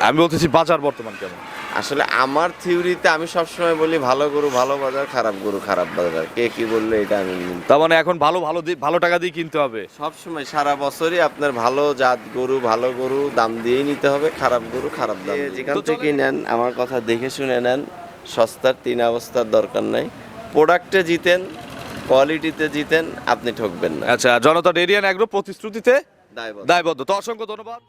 আমি বলতেছি বাজার বর্তমান কেমন? আসলে আমার থিওরিতে আমি সবসময় বলি ভালো গরু ভালো বাজার, খারাপ গরু খারাপ বাজার। কে কি বললে এটা আমি তার মানে এখন ভালো টাকা দিয়ে কিনতে হবে। সবসময় সারা বছরই আপনার ভালো জাত গরু ভালো গরু দাম দিয়েই নিতে হবে, খারাপ গরু খারাপ দাম দিয়ে। যেখান থেকে নেন আমার কথা দেখে শুনে নেন, সস্তার তিন অবস্থার দরকার নাই। প্রোডাক্টে জিতেন, কোয়ালিটিতে জিতেন, আপনি ঠকবেন না। আচ্ছা, জনতা ডেইরি অ্যান্ড অ্যাগ্রো প্রতিশ্রুতিতে দায়বদ্ধ। দায়বদ্ধ। তো অসংখ্য ধন্যবাদ।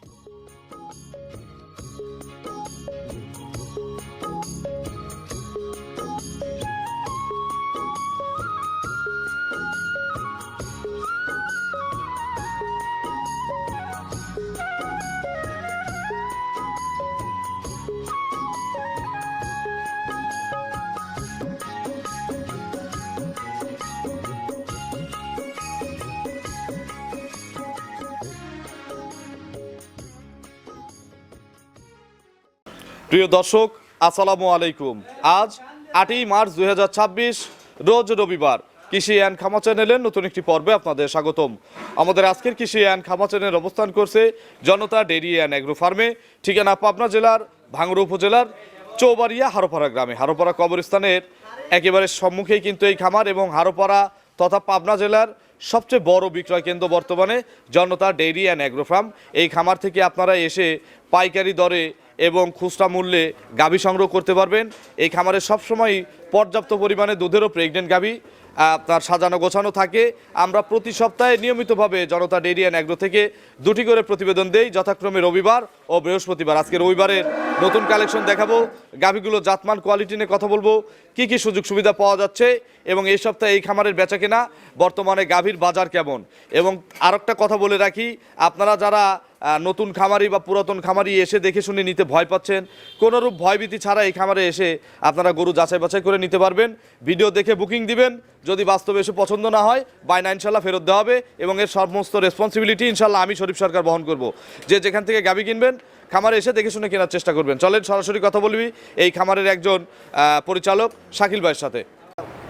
প্রিয় দর্শক, আসসালামু আলাইকুম। আজ 8ই মার্চ 2026 রোজ রবিবার। কৃষি অ্যান্ড খামা চ্যানেলের নতুন একটি পর্বে আপনাদের স্বাগতম। আমাদের আজকের কৃষি অ্যান্ড খামা চ্যানেল অবস্থান করছে জনতা ডেইরি অ্যান্ড অ্যাগ্রো ফার্মে, ঠিকানা পাবনা জেলার ভাঙড়া উপজেলার চৌবাড়িয়া হারোপাড়া গ্রামে। হারোপাড়া কবরস্থানের একেবারে সম্মুখেই কিন্তু এই খামার, এবং হারোপাড়া তথা পাবনা জেলার সবচেয়ে বড় বিক্রয় কেন্দ্র বর্তমানে জনতা ডেইরি অ্যান্ড অ্যাগ্রো ফার্ম। এই খামার থেকে আপনারা এসে পাইকারি দরে এবং খুচরা মূল্যে গাভী সংগ্রহ করতে পারবেন। এই খামারে সবসময় পর্যাপ্ত পরিমাণে দুধেরও প্রেগনেন্ট গাভী আপনার সাজানো গোছানো থাকে। আমরা প্রতি সপ্তাহে নিয়মিতভাবে জনতা ডেইরি অ্যান্ড অ্যাগ্রো থেকে দুটি করে প্রতিবেদন দেই, যথাক্রমে রবিবার ও বৃহস্পতিবার। আজকে রবিবারের নতুন কালেকশন দেখাবো, গাভীগুলো জাতমান কোয়ালিটি নিয়ে কথা বলবো, কি কি সুযোগ সুবিধা পাওয়া যাচ্ছে, এবং এই সপ্তাহে এই খামারের বেচাকেনা, বর্তমানে গাভীর বাজার কেমন। এবং আরেকটা কথা বলে রাখি, আপনারা যারা নতুন খামারি বা পুরাতন খামারি এসে দেখে শুনে নিতে ভয় পাচ্ছেন, কোনোরূপ ভয়ভীতি ছাড়া এই খামারে এসে আপনারা গরু যাচাই বাছাই করে নিতে পারবেন। ভিডিও দেখে বুকিং দিবেন, যদি বাস্তবে এসে পছন্দ না হয় বায়না ইনশাল্লাহ ফেরত দেওয়া হবে, এবং এর সমস্ত রেসপন্সিবিলিটি ইনশাল্লাহ আমি শরীফ সরকার বহন করব। যে যেখান থেকে গাভী কিনবেন খামারে এসে দেখে শুনে কেনার চেষ্টা করবেন। চলেন সরাসরি কথা বলবি এই খামারের একজন পরিচালক শাকিল ভাইয়ের সাথে।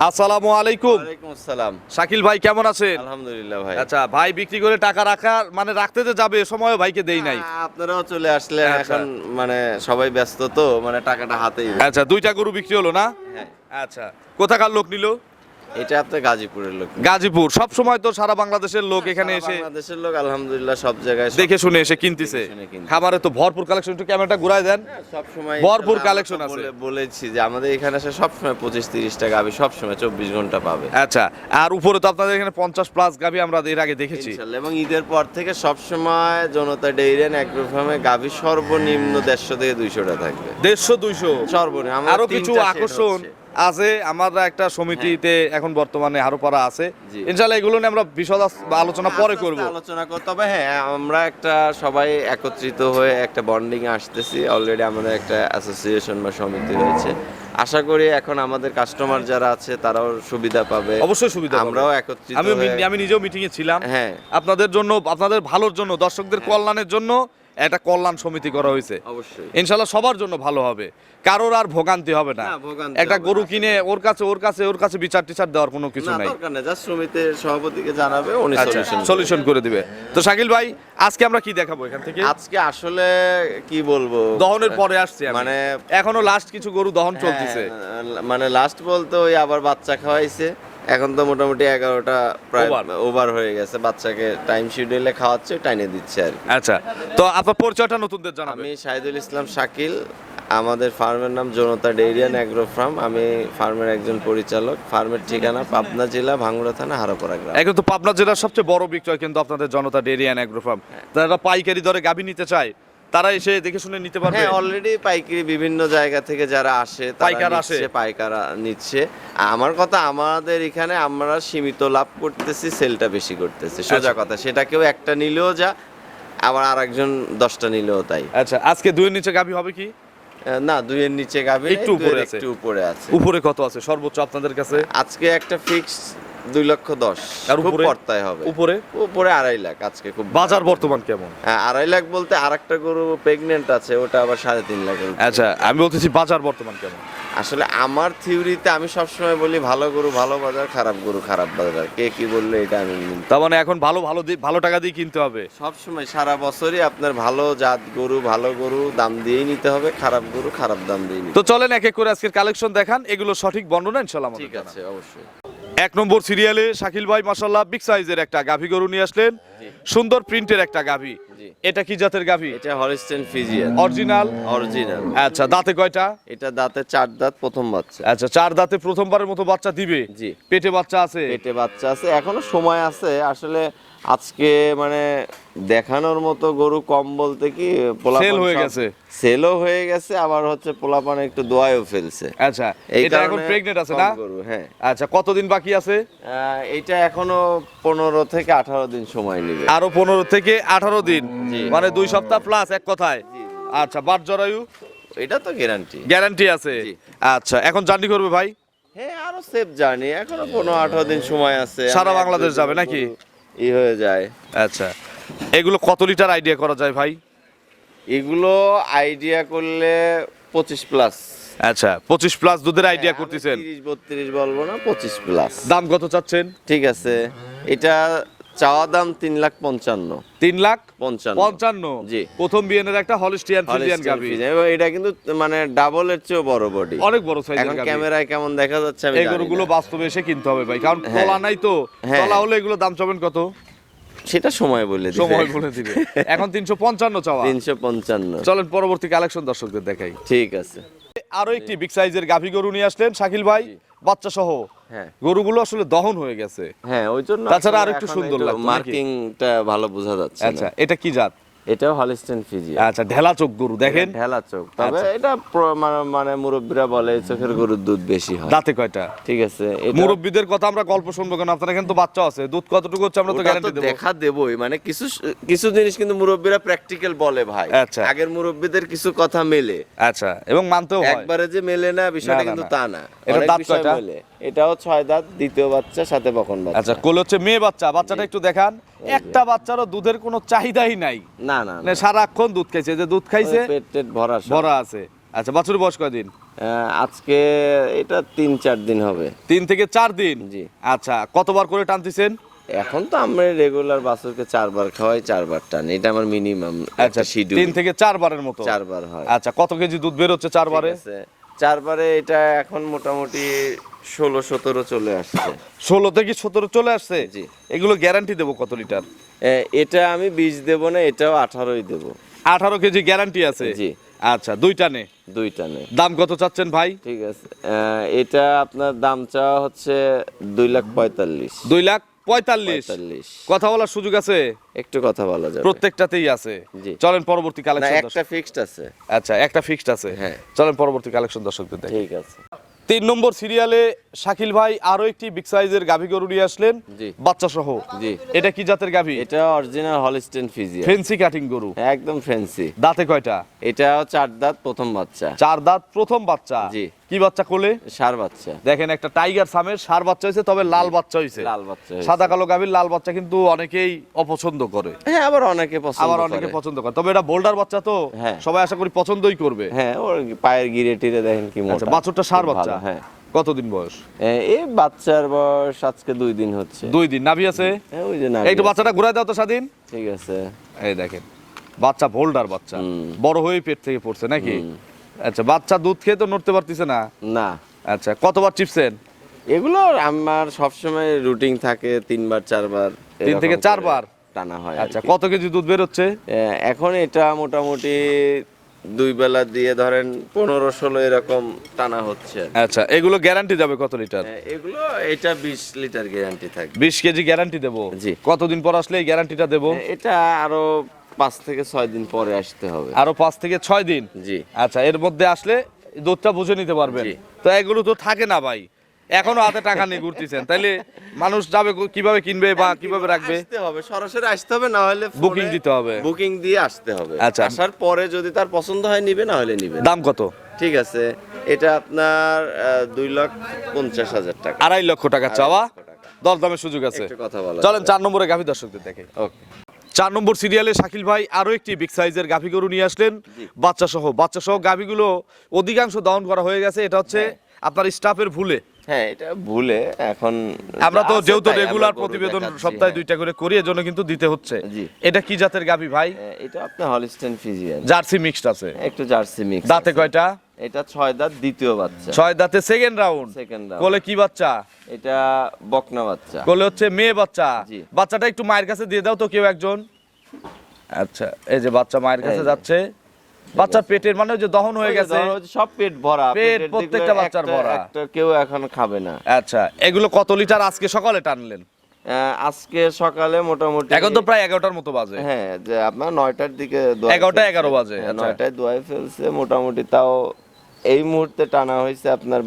আসসালামু আলাইকুম। ওয়ালাইকুম আসসালাম। শাকিল ভাই কেমন আছেন? আলহামদুলিল্লাহ ভাই। আচ্ছা ভাই, বিক্রি করে টাকা রাখার মানে রাখতে যে যাবে এ সময়ও ভাইকে দেই নাই। আপনারাও চলে আসলেন, আচ্ছা। এখন মানে সবাই ব্যস্ত তো, মানে টাকাটা হাতেই। আচ্ছা, দুইটা গরু বিক্রি হলো না? হ্যাঁ। আচ্ছা, কোথাকার লোক নিল? এটা আপনার গাজীপুরের লোক। গাজীপুর। সব সময় তো সারা বাংলাদেশের লোক এখানে সারা এসে বাংলাদেশের লোক আলহামদুলিল্লাহ সব জায়গায় দেখে শুনে এসে কিনতেছে। দেখে শুনে কিনতেছে। খাবারে তো ভরপুর কালেকশন, একটু ক্যামেরাটা ঘুরাই দেন। সব সময় ভরপুর কালেকশন আছে। বলেছি যে আমাদের এখানে এসে সব সময় 25-30 টাকা গাভী সব সময় 24 ঘন্টা পাবে। আচ্ছা, আর উপরে তো আপনাদের এখানে 50+ গাভী আমরা এর আগে দেখেছি। ইনশাআল্লাহ। এবং ঈদের পর থেকে সব সময় জনতা ডেইরি অ্যান্ড অ্যাগ্রো ফার্মে গাভী সর্বনিম্ন 150 থেকে 200 টাকা থাকবে। 150-200 সর্বনিম্ন। আমাদের আরো কিছু 3টা set আকর্ষণ হচ্ছে। আছে। আমরা একটা সমিতিতে এখন বর্তমানে হারোপাড়া আছে, জি। ইনশাআল্লাহ এগুলো নিয়ে আমরা বিশদ আলোচনা পরে আস্তে করব। আস্তে আলোচনা করতে হবে। হ্যাঁ, আমরা একটা সবাই একত্রিত হয়ে একটা বন্ডিং এ আসতেছি। অলরেডি আমাদের একটা অ্যাসোসিয়েশন বা সমিতি হয়েছে। আশা করি এখন আমাদের কাস্টমার যারা আছে তারাও সুবিধা পাবে। অবশ্যই সুবিধা পাবে। আমরাও একত্রিত আমি নিজেও মিটিং এ ছিলাম। হ্যাঁ। আপনাদের জন্য, আপনাদের ভালোর জন্য, দর্শকদের কল্যাণের জন্য একটা কল্যাণ সমিতি করা হয়েছে। অবশ্যই। ইনশাআল্লাহ সবার জন্য ভালো হবে, কারোর আর ভোগান্তি হবে না। না, ভোগান্তি একটা হবে গরু না। কিনে ওর কাছে বিচার টিচার দেওয়ার কোনো কিছু না, নাই। দরকার নেই, জাস্ট সমিতির সভাপতিকে জানাবে, উনি আচ্ছা, সলিউশন করে দিবে। তো শাকিল ভাই, আজকে আমরা কি দেখাবো এখান থেকে? আজকে আসলে কি বলবো, দহনের পরে আসছে, মানে মানে- এখনো লাস্ট কিছু গরু দহন চলতেছে। হ্যাঁ, মানে লাস্ট বলতে ওই আবার বাচ্চা খাওয়াইছে। এখন তো মোটামুটি 11টা প্রায় ওভার হয়ে গেছে। বাচ্চাকে টাইম শিডিউলে খাওয়াচ্ছে, টাইনে দিচ্ছে আর কি। আচ্ছা, তো আপনার পরিচয়টা নতুনদের জানাবেন। আমি শাহিদুল ইসলাম শাকিল, আমাদের ফার্মের নাম জনতা ডেইরি অ্যান্ড অ্যাগ্রো ফার্ম। আমি ফার্মের একজন পরিচালক। ফার্মের ঠিকানা পাবনা জেলা ভাঙড়া থানা হারোপাড়া গ্রাম। এখন তো পাবনা জেলার সবচেয়ে বড় বিক্রয় কিন্তু আপনাদের জনতা ডেইরি অ্যান্ড অ্যাগ্রো ফার্ম। যারা পাইকারি দরে গাভী নিতে চায় তারা এসে দেখে শুনে নিতে পারবে। হ্যাঁ, অলরেডি পাইকারি বিভিন্ন জায়গা থেকে যারা আসে পাইকারা নিচ্ছে। আমার কথা, আমাদের এখানে আমরা সীমিত লাভ করতেছি, সেলটা বেশি করতেছি, সোজা কথা। সেটা কেউ একটা নিলেও যা, আবার আরেকজন 10টা নিলেও তাই। আচ্ছা, আজকে 2 এর নিচে গাভী হবে কি? না, 2 এর নিচে গাভী একটু উপরে আছে। একটু উপরে আছে। উপরে কত আছে সর্বোচ্চ আপনাদের কাছে? আজকে একটা ফিক্স 2,10,000 আর খুব উপরে? পর্তায় হবে। উপরে উপরে 2.5 লাখ আজকে খুব বাজার বর্তমান কেমন? হ্যাঁ 2.5 লাখ বলতে আরেকটা গরু প্রেগনেন্ট আছে, ওটা আবার 3.5 লাখের উপরে। আচ্ছা, আমি বলতেছি বাজার বর্তমান কেমন? আসলে আমার থিওরিতে আমি সবসময় বলি ভালো গরু ভালো বাজার, খারাপ গরু খারাপ বাজার। কে কি বললে এটা আমি তার মানে এখন ভালো টাকা দিয়ে কিনতে হবে। সবসময় সারা বছরই আপনার ভালো জাত গরু দাম দিয়েই নিতে হবে, খারাপ গরু খারাপ দাম দিয়ে নিতে তো চলেন এক এক করে আজকের কালেকশন দেখান, এগুলো সঠিক বর্ণনা ইনশাআল্লাহ আমাদের ঠিক জানান। আছে অবশ্যই। এক নম্বর সিরিয়ালে শাকিল ভাই মাশাআল্লাহ বিগ সাইজের একটা গাভী গরু নিয়ে আসলেন, সুন্দর প্রিন্টের একটা গাভী। জি। এটা কি জাতের গাভী? এটা হলিস্টেইন ফ্রিজিয়ান অরিজিনাল? অরিজিনাল। আচ্ছা, দাঁতে কয়টা? এটা দাঁতে 4 দাঁত, প্রথম বাচ্চা। আচ্ছা, 4 দাঁতে প্রথমবারের মতো বাচ্চা দিবে? জি। পেটে বাচ্চা আছে? পেটে বাচ্চা আছে, এখনো সময় আছে। আসলে আজকে মানে দেখানোর মতো গরু কম বলতে কি সেল হয়ে গেছে? সেলও হয়ে গেছে, আবার হচ্ছে পোলাপান একটু দোয়ায়ও ফেলছে। আচ্ছা, এই এটা এখন কারণে প্রেগন্যান্ট আছে কম না? গরু, হ্যাঁ। আচ্ছা, কতদিন বাকি আছে? এটা এখনো 15 থেকে 18 দিন সময় নেবে। আরো 15 থেকে 18 দিন, জি। মানে 2 সপ্তাহ প্লাস এক কথায়। জি, জি। আচ্ছা, বাট জরায়ু এটা তো গ্যারান্টি আছে? জি। আচ্ছা, এখন জার্নি করবে ভাই? হ্যাঁ, আরো সেফ জার্নি, এখনো 15-18 দিন সময় আছে। সারা আমি বাংলাদেশ এক-দুই যাবে দিন নাকি? গরু ই হয়ে যায়। আচ্ছা, এগুলো কত লিটার আইডিয়া করা যায় ভাই? এগুলো আইডিয়া করলে 25 প্লাস। আচ্ছা, 25 প্লাস দুধের আইডিয়া করতেছেন? 30-32 বলবো না, 25 প্লাস। দাম কত চাচ্ছেন? ঠিক আছে, এটা চাওয়া দাম 3,55,000। 3,55,000? জি। প্রথম বিয়ানের একটা হলিস্টিয়ান ফ্রিজিয়ান Holstein গাভী, Friesian, এবং এটা কিন্তু মানে ডাবলের চেয়েও বড় বডি। অনেক বড় সাইজের এখন গাভী। ক্যামেরায় কেমন দেখা যাচ্ছে আমি এই জানি গরুগুলো না। বাস্তবে এসে কিনতে হবে ভাই, কারণ হ্যাঁ। তলা নাই তো। হ্যাঁ। তলা হলে এগুলো দাম চাবেন কত? সেটা সময় বলে দিবে। সময় বলে দিবে। এখন 355 চাওয়া। 355। চলেন পরবর্তী কালেকশন দর্শকদের দেখাই। ঠিক আছে। আরো একটি বিগ সাইজের গাভী গরু নিয়ে আসলেন শাকিল ভাই, বাচ্চা সহ। হ্যাঁ গরুগুলো আসলে দহন হয়ে গেছে। হ্যাঁ, ওই জন্য তাছাড়া আসলে আরেকটু এখন সুন্দর একটু লাগতো নাকি? মার্কিংটা ভালো বোঝা যাচ্ছে না। আচ্ছা, এটা কি জাত? এটাও হলিস্টেইন ফ্রিজিয়ান। আচ্ছা, ঢেলা চোখ গরু দেখেন। ঢেলা চোখ, তবে আচ্ছা। এটা মানে মুরব্বীরা বলে চোখের গরুর দুধ বেশি হয়। দাঁতে কয়টা? ঠিক আছে, এটা মুরব্বীদের কথা আমরা গল্প শুনবো কেন? আপনারা কিন্তু বাচ্চা আছে, দুধ কতটুকু হচ্ছে আমরা তো ওটা গ্যারান্টি তো দেবো। দেখা দেবই, মানে কিছু কিছু জিনিস কিন্তু মুরব্বীরা প্র্যাকটিক্যাল বলে ভাই। আচ্ছা। আগের মুরব্বীদের কিছু কথা মেলে, আচ্ছা, এবং মানতেও হয়। একবারে যে মেলে না বিষয়টা না, কিন্তু না। তা না। এটার অনেক দাঁত বিষয় কয়টা? মেলে। এটাও 6 দাঁত, দ্বিতীয় বাচ্চা, সাথে বকন বাচ্চা। আচ্ছা, কোলে হচ্ছে মেয়ে বাচ্চা, বাচ্চাটা একটু দেখান। একটা বাচ্চারও দুধের কোনো চাহিদাই নাই, না না মানে সারাক্ষণ দুধ খাইছে, যে দুধ খাইছে পেট টেট ভরা সব। ভরা আছে। আচ্ছা, বাছুরের বয়স কয়দিন? আজকে এটা 3-4 দিন হবে। 3 থেকে 4 দিন? জি। আচ্ছা, কতবার করে টানতেছেন? এখন তো আমরা রেগুলার বাছুরকে 4 বার খাওয়াই, 4 বার টানি, এটা আমার মিনিমাম আচ্ছা, একটা শিডিউল। 3 থেকে 4 বারের মতো? 4 বার হয়। আচ্ছা, কত কেজি দুধ বের হচ্ছে 4 বারে? 4 বারে এটা এখন মোটামুটি 16-17 চলে আসছে। 16 থেকে 17 চলে আসছে? জি। এগুলো গ্যারান্টি দেবো কত লিটার? এটা আমি 20 দেব না, এটাও 18ই দেব। 18 কেজি গ্যারান্টি আছে? জি। আচ্ছা, দুইটা নে। দুইটা নেই। দাম কত চাচ্ছেন ভাই? ঠিক আছে, এটা আপনার দাম চাওয়া হচ্ছে 2,45,000। 2,45,000? কথা বলার সুযোগ আছে? একটু কথা বলা যাবে। প্রত্যেকটাতেই আছে? জি। চলেন পরবর্তী না, কালেকশন। একটা ফিক্সড আছে। আচ্ছা, একটা ফিক্সড আছে? হ্যাঁ। চলেন পরবর্তী কালেকশন দর্শকদের দেখি। ঠিক আছে। 3 নম্বর সিরিয়ালে শাকিল ভাই আরো একটি বিগ সাইজের গাভী গরু নিয়ে আসলেন, জি। বাচ্চা সহ। জি। এটা কি জাতের গাভী? এটা অরিজিনাল হলিস্টেইন ফ্রিজিয়ান। ফেন্সি কাটিং গরু? একদম ফ্যান্সি। দাঁতে কয়টা? এটাও 4 দাঁত, প্রথম বাচ্চা। 4 দাঁত, প্রথম বাচ্চা? জি। কি বাচ্চা কোলে? ষাঁড় বাচ্চা। দেখেন, একটা টাইগার সামের ষাঁড় বাচ্চা হয়েছে, তবে লাল বাচ্চা হয়েছে। লাল বাচ্চা হয়েছে। সাদা কালো গাভীর লাল বাচ্চা কিন্তু অনেকেই অপছন্দ করে, হ্যাঁ, আবার অনেকে পছন্দ আবার করে। অনেকে পছন্দ করে, তবে এটা বোল্ডার বাচ্চা তো হ্যাঁ। সবাই আশা করি পছন্দই করবে। হ্যাঁ, ওর পায়ের গিরে টিরে দেখেন কি আচ্ছা, মোটা। বাছুরটা ষাঁড় খুব বাচ্চা? ভালো, হ্যাঁ। কতদিন বয়স? এই বাচ্চার বয়স আজকে 2 দিন হচ্ছে। 2 দিন। নাভি আছে? হ্যাঁ, ওই যে না। একটু বাচ্চাটা ঘুরাই দাও তো স্বাধীন। ঠিক আছে। এই দেখেন, বাচ্চা বোল্ডার বাচ্চা, বড় হয়ে পেট থেকে পড়ছে নাকি? আচ্ছা, বাচ্চা দুধ খেয়ে তো নড়তে পারতেছে না? না। আচ্ছা, কতবার চিপছেন? এগুলো আমার সবসময় রুটিন থাকে 3 বার 4 বার। 3 থেকে 4 বার টানা হয়। আচ্ছা, কত কেজি দুধ বের হচ্ছে? এখন এটা মোটামুটি 2 বেলা দিয়ে ধরেন 15-16 এরকম টানা হচ্ছে। আচ্ছা, এগুলো গ্যারান্টি যাবে কত লিটার? এগুলো এটা 20 লিটার গ্যারান্টি থাকবে। 20 কেজি গ্যারান্টি দেবো? জি। কতদিন পর আসলে এই গ্যারান্টিটা দেবো? এটা আরো 5 থেকে 6 দিন পরে আসতে হবে। আরো 5 থেকে 6 দিন? জি। আচ্ছা, এর মধ্যে আসলে দুধটা বুঝে নিতে পারবেন। জি। তো এগুলো তো থাকে না ভাই, এখনো হাতে টাকা নিয়ে ঘুরতেছেন, তাইলে মানুষ যাবে কিভাবে কিনবে বা কিভাবে রাখবে? আসতে হবে, সরাসরি আসতে হবে, না হলে বুকিং দিতে হবে? বুকিং দিয়ে আসতে হবে। আচ্ছা। আসার পরে যদি তার পছন্দ হয় নিবে, না হলে নিবে না। দাম কত? ঠিক আছে, এটা আপনার 2,50,000 টাকা। 2.5 লক্ষ টাকা চাওয়া? দরদামের সুযোগ আছে। একটু কথা বলা চলেন যাবে। 4 নম্বরে গাভী দর্শকদের দেখে। ওকে 4 নম্বর সিরিয়ালে শাকিল ভাই আরো একটি বিগ সাইজের গাভী গরু নিয়ে আসলেন, বাচ্চা সহ গাভীগুলো অধিকাংশ দহন করা হয়ে গেছে। এটা হচ্ছে আপনার স্টাফের ভুলে। হ্যাঁ এটা ভুলে এখন আমরা তো আছে যেহেতু তাই আমরা রেগুলার গরু প্রতিবেদন দেখাচ্ছি, সপ্তাহে হ্যাঁ। 2টা করে করি, এজন্য কিন্তু দিতে হচ্ছে। জি। এটা কি জাতের গাভী ভাই? এটা আপনার হলিস্টেইন ফ্রিজিয়ান, জার্সি মিক্সড আছে। একটু জার্সি মিক্স। দাঁতে কয়টা? এটা 6 দাঁত, দ্বিতীয় বাচ্চা। 6 দাঁতে সেকেন্ড রাউন্ড। Second round. কোলে কি বাচ্চা? এটা বকনা বাচ্চা। কোলে হচ্ছে মেয়ে বাচ্চা। জি। বাচ্চাটা একটু মায়ের কাছে দিয়ে দাও তো কেউ একজন। আচ্ছা, এই যে বাচ্চা মায়ের কাছে এই যে। যাচ্ছে। বাচ্চার পেটের মানে ওই যে দহন হয়ে গেছে। ধরো যে সব পেট ভরা, পেট পেটের প্রত্যেকটা দিকগুলো বাচ্চার ভরা। একটা কেউ এখন খাবে না। আচ্ছা, এগুলো কত লিটার আজকে সকালে টানলেন? আজকে সকালে মোটামুটি এখন তো প্রায় 11টার মতো বাজে। হ্যাঁ যে আপনার 9টার দিকে দোয়ায় 11টা ফেলছে। 11 বাজে, হ্যাঁ, আচ্ছা। 9টায় দোয়ায় ফেলছে মোটামুটি, তাও এই মুহূর্তে টানা হয়েছে আপনার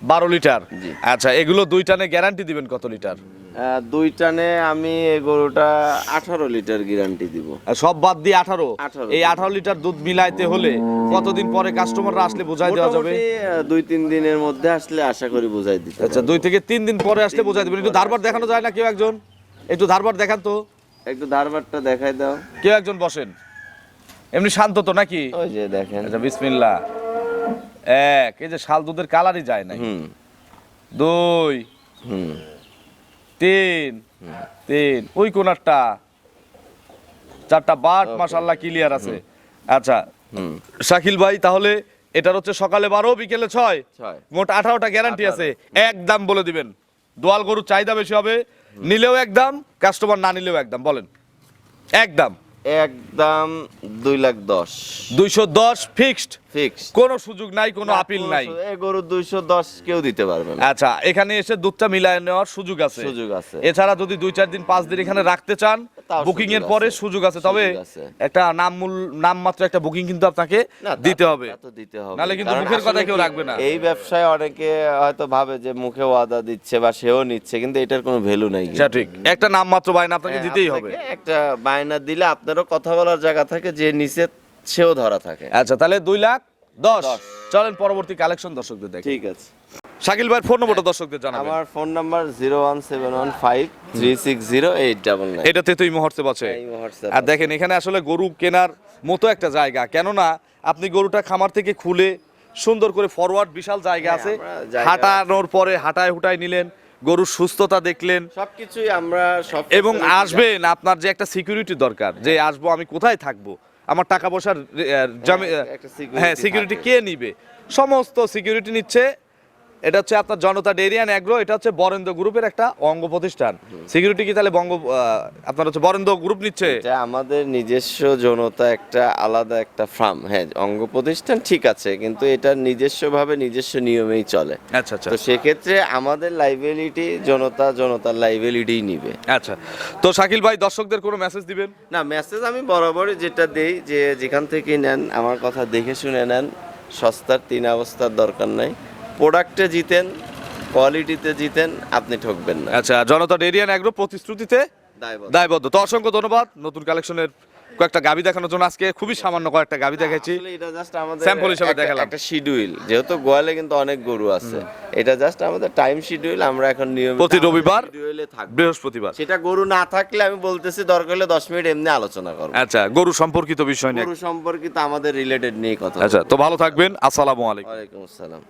12 লিটার। জি। আচ্ছা, এগুলো 2 টানে গ্যারান্টি দিবেন কত লিটার? 2 টানে আমি এই গরুটা 18 লিটার গ্যারান্টি দিব। আর সব বাদ দিয়ে 18। 18 এই 18 লিটার দুধ মিলাইতে হলে কতদিন পরে কাস্টমাররা আসলে বোঝাই দেওয়া যাবে? মোটামুটি 2-3 দিনের মধ্যে আসলে আশা করি বোঝাই দিতে আচ্ছা, পারবো। 2 থেকে 3 দিন পরে আসলে বোঝাই দেবেন। একটু ধারবার দেখানো যায় না কেউ একজন? একটু ধারবার দেখান তো। একটু ধারবারটা দেখাই দাও। কেউ একজন বসেন। এমনি শান্ত তো নাকি? ওই যে দেখেন। আচ্ছা, বিসমিল্লাহ। এই যে শাল দুধের কালারই যায় নাই। হুম 2 হুম 3 ওই কোনারটা 4টা বাট মাশাআল্লাহ ক্লিয়ার আছে। আচ্ছা হুম শাকিল ভাই, তাহলে এটার হচ্ছে সকালে 12 বিকেলে 6, 6 মোট 18টা গ্যারান্টি আছে। একদম বলে দিবেন। দোয়াল গরুর চাহিদা বেশি হবে, নিলেও একদম, কাস্টমার না নিলেও একদম। বলেন একদম। একদম 2,10,000 210 ফিক্সড, ফিক্স। কোনো সুযোগ নাই, কোনো আপিল নাই। এই গরু 210 কেউ দিতে পারবে না। আচ্ছা, এখানে এসে দুধটা মিলায় নেওয়ার সুযোগ আছে। সুযোগ আছে। এছাড়া যদি 2-4 দিন 5 দিন এখানে রাখতে চান, তাও বুকিং এর সুযোগ পরে আছে। সুযোগ আছে। তবে সুযোগ আছে। একটা নাম মাত্র একটা বুকিং কিন্তু আপনাকে না, দিতে হবে। তা তো দিতে হবে। নাহলে কিন্তু কারণ মুখের কথা আসলে কেউ কি, রাখবে না। এই ব্যবসায় অনেকে হয়তো ভাবে যে মুখে ওয়াদা দিচ্ছে বা সেও নিচ্ছে, কিন্তু এটার কোনো ভ্যালু নাই। সেটা ঠিক, একটা নাম মাত্র বায়না আপনাকে দিতেই হবে। আপনাকে একটা বায়না দিলে আপনারও কথা বলার জায়গা থাকে, যে নিচে সেও ধরা থাকে। আচ্ছা, তাহলে 2,10,000। চলেন পরবর্তী কালেকশন দর্শকদের দেখি। ঠিক আছে। শাকিল ভাইয়ের ফোন নম্বরটা দর্শকদের জানাবেন। আমার ফোন নাম্বার 01715360899। এটাতে তো এই মুহূর্তে আছে। এই মুহূর্তে আর দেখেন, এখানে আসলে গরু কেনার মতো একটা জায়গা, কেননা আপনি গরুটা খামার থেকে খুলে সুন্দর করে ফরওয়ার্ড বিশাল জায়গা হ্যাঁ, আছে। আমরা জায়গা হাঁটানোর পরে হাঁটায় হুটায় নিলেন, গরুর সুস্থতা দেখলেন, সবকিছুই আমরা সব এবং আসবেন আপনার যে একটা সিকিউরিটি দরকার, যে আসবো আমি কোথায় থাকবো, আমার টাকা পয়সার একটা security হ্যাঁ সিকিউরিটি থাকে। কে নিবে, সমস্ত সিকিউরিটি নিচ্ছে। এটা হচ্ছে আপনার জনতা ডেইরি অ্যান্ড অ্যাগ্রো, এটা হচ্ছে বরেন্দ্র গ্রুপের একটা অঙ্গ প্রতিষ্ঠান। সিকিউরিটি কি তাহলে আপনার হচ্ছে বরেন্দ্র গ্রুপ নিচ্ছে? এটা আমাদের নিজস্ব জনতা, একটা আলাদা একটা ফার্ম। হ্যাঁ, অঙ্গ প্রতিষ্ঠান ঠিক আছে, কিন্তু এটা নিজস্বভাবে নিজস্ব নিয়মেই চলে। আচ্ছা আচ্ছা তো সেক্ষেত্রে আমাদের লাইবিলিটি জনতার লাইবিলিটিই নিবে। আচ্ছা। তো শাকিল ভাই, দর্শকদের কোনো মেসেজ দিবেন? না, মেসেজ আমি বরাবরই যেটা দেই, যে যেখান থেকে নেন আমার কথা দেখে শুনে নেন। সস্তার 3 অবস্থার দরকার নাই। প্রোডাক্টে জিতেন, কোয়ালিটিতে জিতেন, আপনি ঠকবেন না। আচ্ছা, জনতা ডেইরি অ্যান্ড অ্যাগ্রো প্রতিশ্রুতিতে দায়বদ্ধ। দায়বদ্ধ। তো অসংখ্য ধন্যবাদ নতুন কালেকশনের কয়েকটা গাভী দেখানোর জন্য। আজকে খুবই সামান্য কয়েকটা গাভী দেখাচ্ছি, আসলে এটা জাস্ট আমাদের স্যাম্পল হিসেবে একটা- দেখালাম। একটা শিডিউল, যেহেতু গোয়ালে কিন্তু অনেক গরু আছে, এটা জাস্ট আমাদের টাইম শিডিউল। আমরা এখন নিয়মিত প্রতি রবিবার, শিডিউলে থাকবো। বৃহস্পতিবার। সেটা গরু না থাকলে আমি বলতেছি দরকার হলে 10 মিনিট এমনি আলোচনা করব। আচ্ছা, গরু সম্পর্কিত বিষয় নিয়ে। গরু সম্পর্কিত আমাদের রিলেটেড নিয়ে কথা। আচ্ছা, তো ভালো থাকবেন। আসসালামু আলাইকুম। ওয়ালাইকুম আসসালাম।